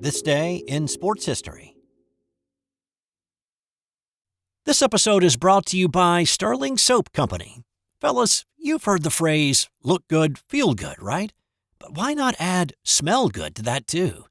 This Day in Sports History. This episode is brought to you by Sterling Soap Company. Fellas, you've heard the phrase, look good, feel good, right? But why not add smell good to that too?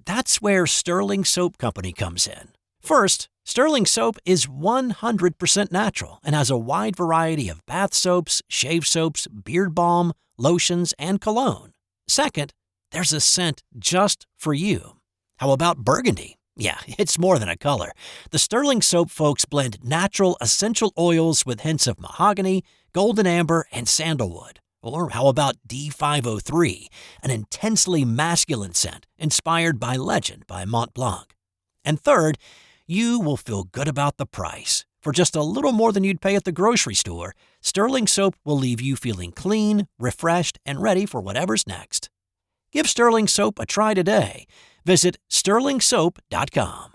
That's where Sterling Soap Company comes in. First, Sterling Soap is 100% natural and has a wide variety of bath soaps, shave soaps, beard balm, lotions, and cologne. Second, there's a scent just for you. How about burgundy? Yeah, it's more than a color. The Sterling Soap folks blend natural essential oils with hints of mahogany, golden amber, and sandalwood. Or how about D503, an intensely masculine scent inspired by Legend by Mont Blanc. And third, you will feel good about the price. For just a little more than you'd pay at the grocery store, Sterling Soap will leave you feeling clean, refreshed, and ready for whatever's next. Give Sterling Soap a try today. Visit sterlingsoap.com.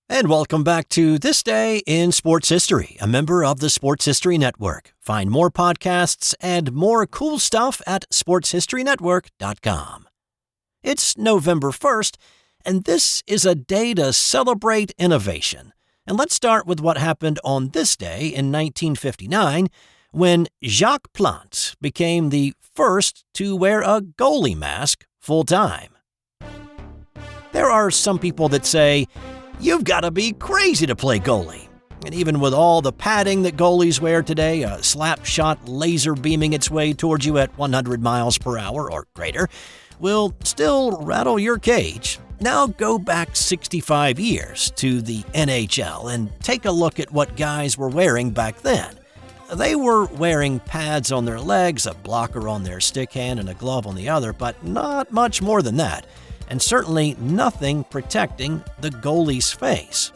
And welcome back to This Day in Sports History, a member of the Sports History Network. Find more podcasts and more cool stuff at sportshistorynetwork.com. It's November 1st, and this is a day to celebrate innovation. And let's start with what happened on this day in 1959, when Jacques Plante became the first to wear a goalie mask full-time. There are some people that say, you've got to be crazy to play goalie. And even with all the padding that goalies wear today, a slap shot laser beaming its way towards you at 100 miles per hour or greater will still rattle your cage. Now go back 65 years to the NHL and take a look at what guys were wearing back then. They were wearing pads on their legs, a blocker on their stick hand, and a glove on the other, but not much more than that. And certainly nothing protecting the goalie's face.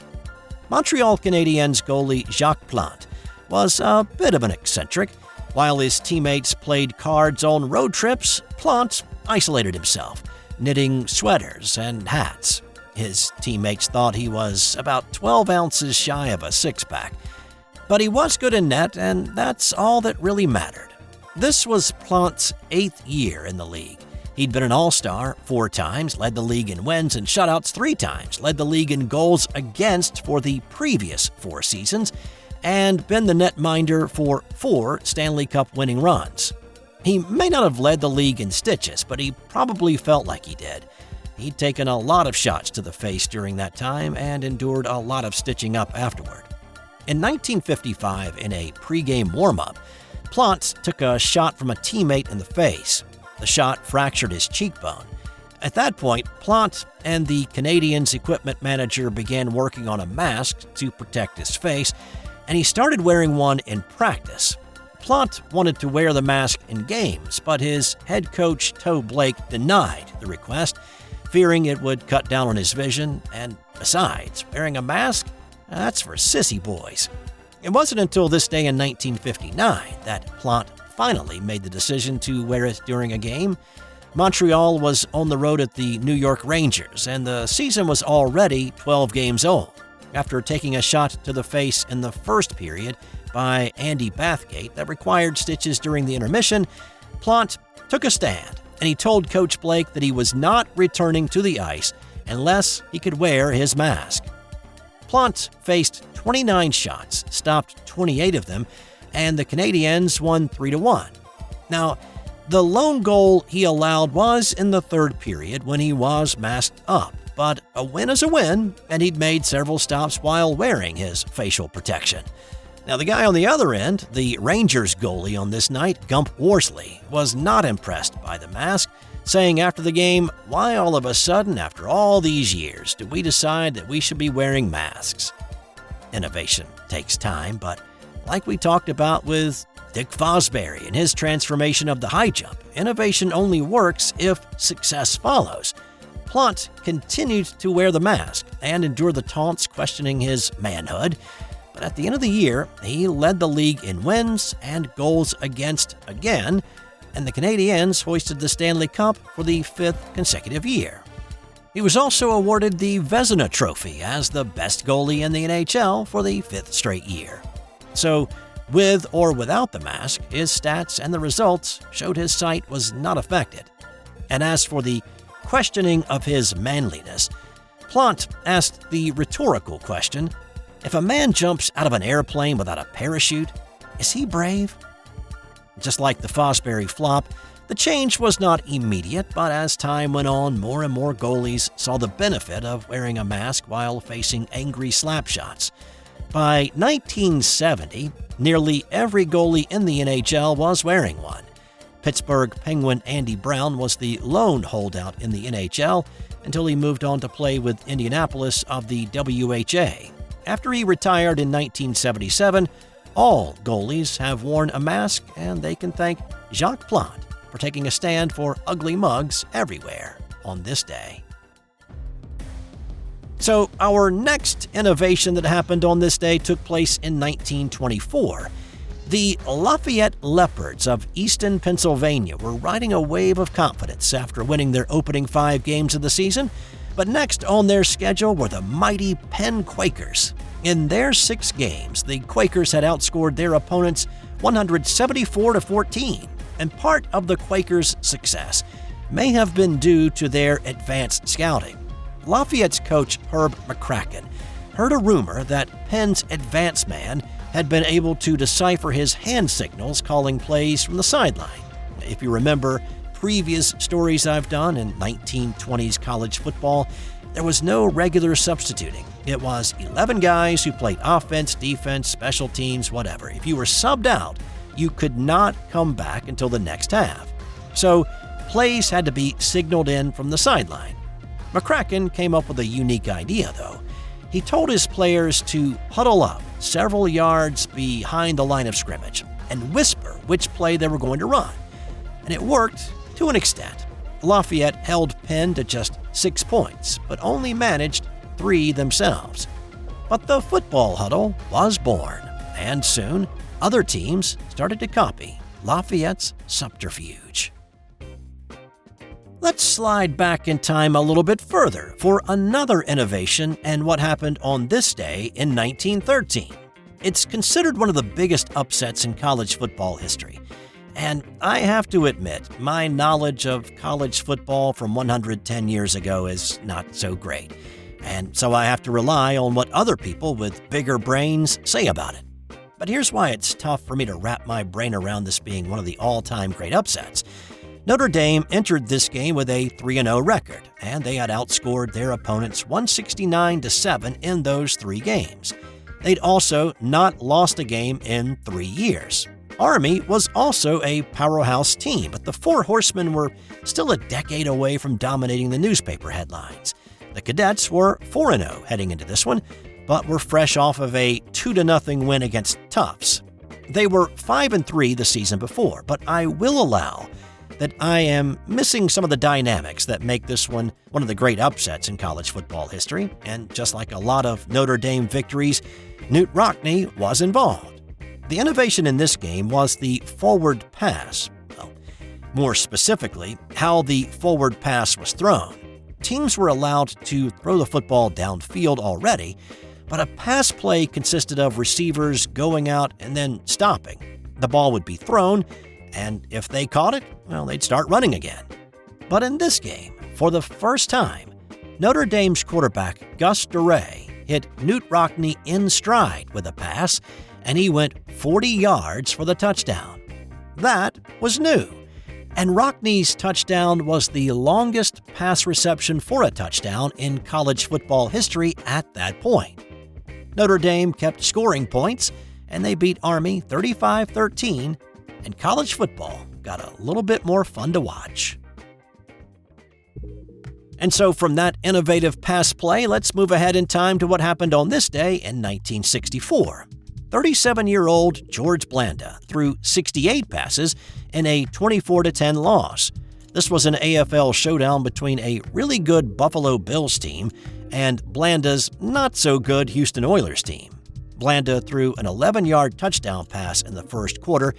Montreal Canadiens goalie Jacques Plante was a bit of an eccentric. While his teammates played cards on road trips, Plante isolated himself, knitting sweaters and hats. His teammates thought he was about 12 ounces shy of a six-pack. But he was good in net, and that's all that really mattered. This was Plante's 8th year in the league. He'd been an all-star 4 times, led the league in wins and shutouts 3 times, led the league in goals against for the previous 4 seasons, and been the netminder for 4 Stanley Cup winning runs. He may not have led the league in stitches, but he probably felt like he did. He'd taken a lot of shots to the face during that time and endured a lot of stitching up afterward. In 1955, in a pregame warm-up, Plante took a shot from a teammate in the face. The shot fractured his cheekbone. At that point, Plante and the Canadiens' equipment manager began working on a mask to protect his face, and he started wearing one in practice. Plante wanted to wear the mask in games, but his head coach, Toe Blake, denied the request, fearing it would cut down on his vision, and besides, wearing a mask? That's for sissy boys. It wasn't until this day in 1959 that Plante finally made the decision to wear it during a game. Montreal was on the road at the New York Rangers, and the season was already 12 games old. After taking a shot to the face in the first period by Andy Bathgate that required stitches during the intermission, Plante took a stand, and he told Coach Blake that he was not returning to the ice unless he could wear his mask. Plante faced 29 shots, stopped 28 of them, and the Canadiens won 3-1. Now, the lone goal he allowed was in the third period when he was masked up, but a win is a win, and he'd made several stops while wearing his facial protection. Now, the guy on the other end, the Rangers goalie on this night, Gump Worsley, was not impressed by the mask, saying after the game, "Why all of a sudden, after all these years, do we decide that we should be wearing masks?" Innovation takes time, but like we talked about with Dick Fosbury and his transformation of the high jump, innovation only works if success follows. Plante continued to wear the mask and endure the taunts questioning his manhood, but at the end of the year, he led the league in wins and goals against again, and the Canadiens hoisted the Stanley Cup for the 5th consecutive year. He was also awarded the Vezina Trophy as the best goalie in the NHL for the 5th straight year. So, with or without the mask, his stats and the results showed his sight was not affected. And as for the questioning of his manliness, Plante asked the rhetorical question, if a man jumps out of an airplane without a parachute, is he brave? Just like the Fosbury flop, the change was not immediate, but as time went on, more and more goalies saw the benefit of wearing a mask while facing angry slap shots. By 1970, nearly every goalie in the NHL was wearing one. Pittsburgh Penguin Andy Brown was the lone holdout in the NHL until he moved on to play with Indianapolis of the WHA. After he retired in 1977, all goalies have worn a mask, and they can thank Jacques Plante for taking a stand for ugly mugs everywhere on this day. So, our next innovation that happened on this day took place in 1924. The Lafayette Leopards of Easton, Pennsylvania were riding a wave of confidence after winning their opening 5 games of the season, but next on their schedule were the mighty Penn Quakers. In their 6 games, the Quakers had outscored their opponents 174-14, and part of the Quakers' success may have been due to their advanced scouting. Lafayette's coach, Herb McCracken, heard a rumor that Penn's advance man had been able to decipher his hand signals calling plays from the sideline. If you remember previous stories I've done in 1920s college football, there was no regular substituting. It was 11 guys who played offense, defense, special teams, whatever. If you were subbed out, you could not come back until the next half. So, plays had to be signaled in from the sideline. McCracken came up with a unique idea, though. He told his players to huddle up several yards behind the line of scrimmage and whisper which play they were going to run. And it worked to an extent. Lafayette held Penn to just 6 points, but only managed 3 themselves. But the football huddle was born, and soon other teams started to copy Lafayette's subterfuge. Let's slide back in time a little bit further for another innovation and what happened on this day in 1913. It's considered one of the biggest upsets in college football history. And I have to admit, my knowledge of college football from 110 years ago is not so great. And so I have to rely on what other people with bigger brains say about it. But here's why it's tough for me to wrap my brain around this being one of the all-time great upsets. Notre Dame entered this game with a 3-0 record, and they had outscored their opponents 169-7 in those 3 games. They'd also not lost a game in 3 years. Army was also a powerhouse team, but the Four Horsemen were still a decade away from dominating the newspaper headlines. The Cadets were 4-0 heading into this one, but were fresh off of a 2-0 win against Tufts. They were 5-3 the season before, but I will allow that I am missing some of the dynamics that make this one of the great upsets in college football history, and just like a lot of Notre Dame victories, Knute Rockne was involved. The innovation in this game was the forward pass. Well, more specifically, how the forward pass was thrown. Teams were allowed to throw the football downfield already, but a pass play consisted of receivers going out and then stopping. The ball would be thrown, and if they caught it, well, they'd start running again. But in this game, for the first time, Notre Dame's quarterback, Gus Dorais, hit Knute Rockne in stride with a pass, and he went 40 yards for the touchdown. That was new, and Rockne's touchdown was the longest pass reception for a touchdown in college football history at that point. Notre Dame kept scoring points, and they beat Army 35-13, and college football got a little bit more fun to watch. And so from that innovative pass play, let's move ahead in time to what happened on this day in 1964. 37-year-old George Blanda threw 68 passes in a 24-10 loss. This was an AFL showdown between a really good Buffalo Bills team and Blanda's not-so-good Houston Oilers team. Blanda threw an 11-yard touchdown pass in the first quarter,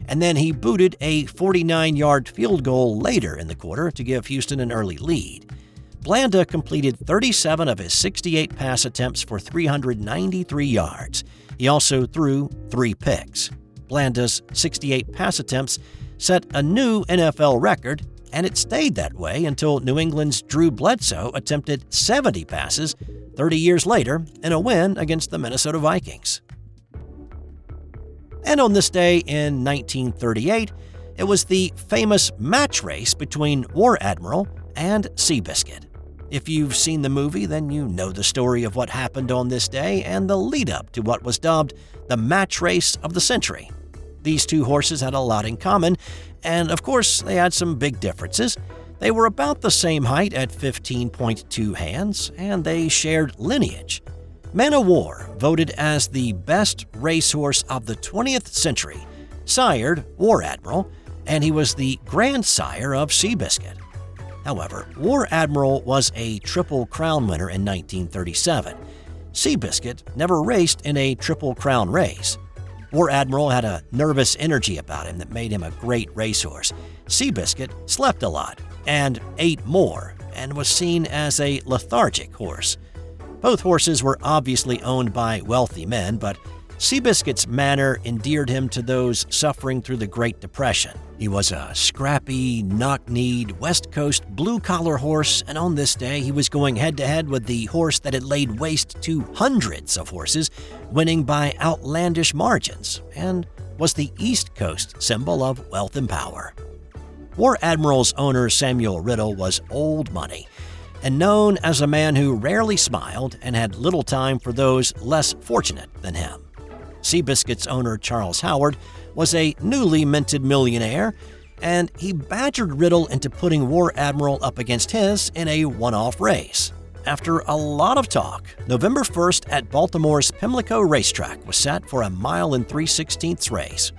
and then he booted a 49-yard field goal later in the quarter to give Houston an early lead. Blanda completed 37 of his 68 pass attempts for 393 yards. He also threw 3 picks. Blanda's 68 pass attempts set a new NFL record and it stayed that way until New England's Drew Bledsoe attempted 70 passes 30 years later in a win against the Minnesota Vikings. And on this day in 1938, it was the famous match race between War Admiral and Seabiscuit. If you've seen the movie, then you know the story of what happened on this day and the lead-up to what was dubbed the match race of the century. These two horses had a lot in common, and of course, they had some big differences. They were about the same height at 15.2 hands, and they shared lineage. Man o' War, voted as the best racehorse of the 20th century, sired War Admiral, and he was the grandsire of Seabiscuit. However, War Admiral was a Triple Crown winner in 1937. Seabiscuit never raced in a Triple Crown race. War Admiral had a nervous energy about him that made him a great racehorse. Seabiscuit slept a lot and ate more and was seen as a lethargic horse. Both horses were obviously owned by wealthy men, but Seabiscuit's manner endeared him to those suffering through the Great Depression. He was a scrappy, knock-kneed, West Coast blue-collar horse, and on this day he was going head-to-head with the horse that had laid waste to hundreds of horses, winning by outlandish margins, and was the East Coast symbol of wealth and power. War Admiral's owner, Samuel Riddle, was old money, and known as a man who rarely smiled and had little time for those less fortunate than him. Seabiscuit's owner, Charles Howard, was a newly minted millionaire, and he badgered Riddle into putting War Admiral up against his in a one-off race. After a lot of talk, November 1st at Baltimore's Pimlico Racetrack was set for a 1 3/16 race.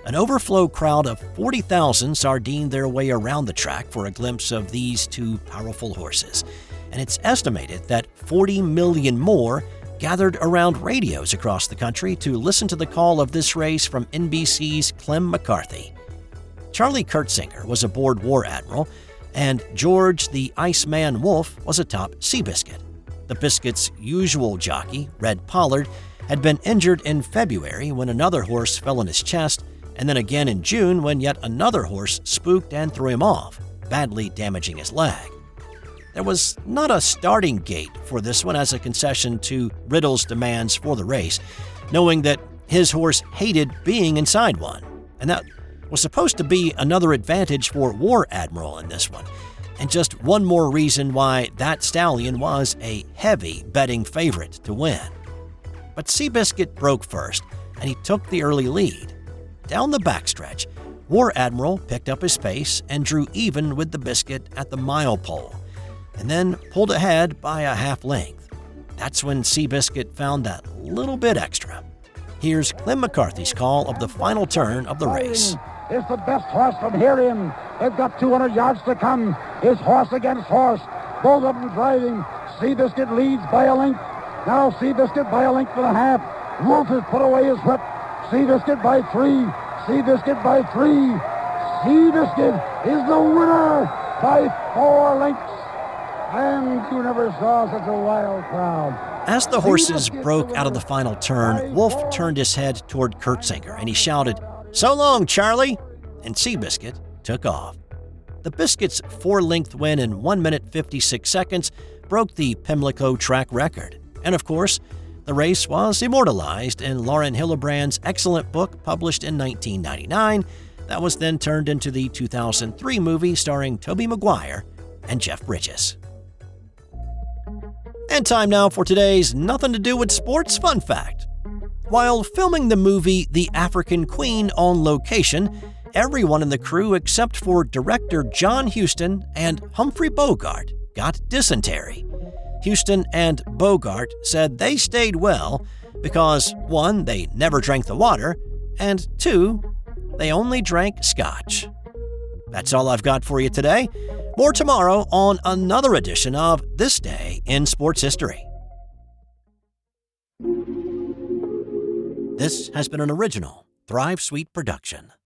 An overflow crowd of 40,000 sardined their way around the track for a glimpse of these two powerful horses, and it's estimated that 40 million more gathered around radios across the country to listen to the call of this race from NBC's Clem McCarthy. Charlie Kurtzinger was aboard War Admiral, and George the Iceman Wolfe was atop Seabiscuit. The Biscuit's usual jockey, Red Pollard, had been injured in February when another horse fell in his chest, and then again in June when yet another horse spooked and threw him off, badly damaging his leg. There was not a starting gate for this one as a concession to Riddle's demands for the race, knowing that his horse hated being inside one, and that was supposed to be another advantage for War Admiral in this one, and just one more reason why that stallion was a heavy betting favorite to win. But Seabiscuit broke first, and he took the early lead. Down the backstretch, War Admiral picked up his pace and drew even with the Biscuit at the mile pole, and then pulled ahead by a half length. That's when Seabiscuit found that little bit extra. Here's Clem McCarthy's call of the final turn of the race. It's the best horse from here in. They've got 200 yards to come. It's horse against horse. Both of them driving. Seabiscuit leads by a length. Now Seabiscuit by a length and a half. Wolf has put away his whip. Seabiscuit by 3. Seabiscuit by 3. Seabiscuit is the winner by 4 lengths. And you never saw such a wild crowd. As the horses broke out of the final turn, Wolf turned his head toward Kurtzinger and he shouted, "So long, Charlie!" And Seabiscuit took off. The Biscuit's 4-length win in 1 minute 56 seconds broke the Pimlico track record. And of course, the race was immortalized in Lauren Hillebrand's excellent book published in 1999 that was then turned into the 2003 movie starring Tobey Maguire and Jeff Bridges. And time now for today's Nothing to Do with Sports fun fact. While filming the movie The African Queen on location, everyone in the crew except for director John Huston and Humphrey Bogart got dysentery. Huston and Bogart said they stayed well because 1, they never drank the water, and 2, they only drank scotch. That's all I've got for you today. More tomorrow on another edition of This Day in Sports History. This has been an original Thrive Suite production.